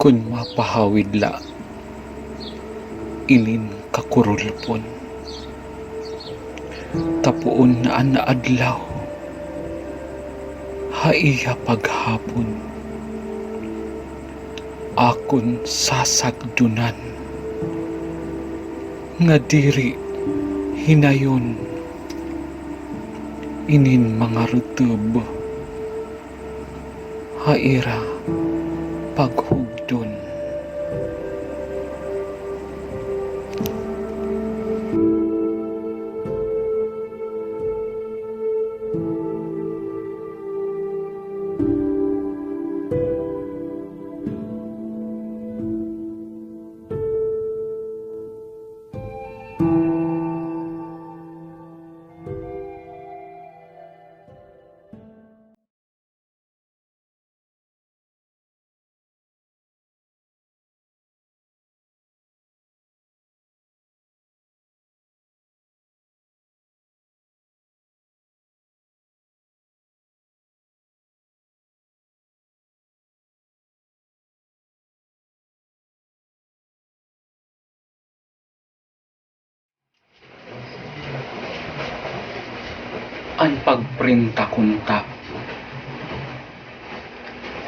Kun mapahawid la, inin kakurulpon. Tapuon na adlaw, haiya paghapon. Akon sasagdunan, nga diri hinayon. Inin mga rutub, haira paghugdon. Ang pagprinta kunta,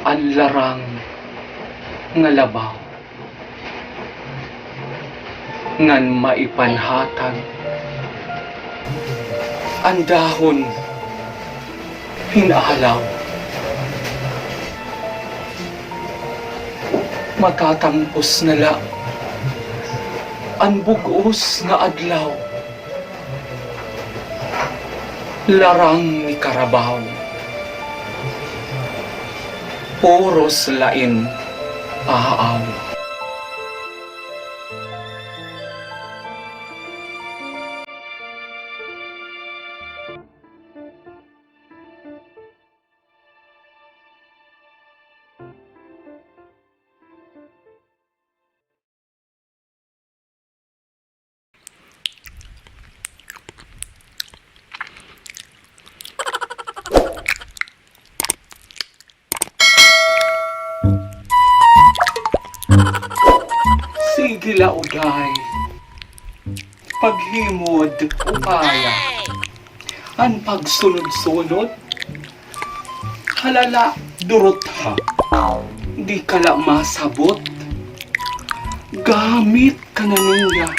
ang larang nga labaw, ngan maipanhatag, ang dahon hinahalaw. Matatampos nala ang bugos nga adlaw, larang ni Karabaw, puros lain aaw. Sige la ugay, paghimod upaya, ang pagsunod-sunod, halala durot ha, di kala masabot, gamit ka na niya,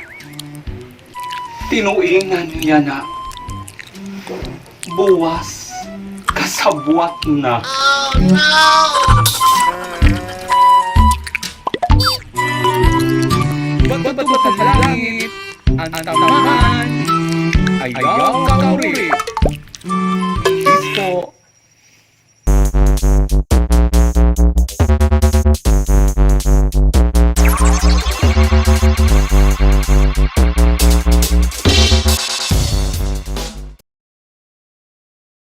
tinuingan niya na, buwas kasabwat na. Oh no! Bato ba sa langit, ang tamaan, ayaw kauri. Isko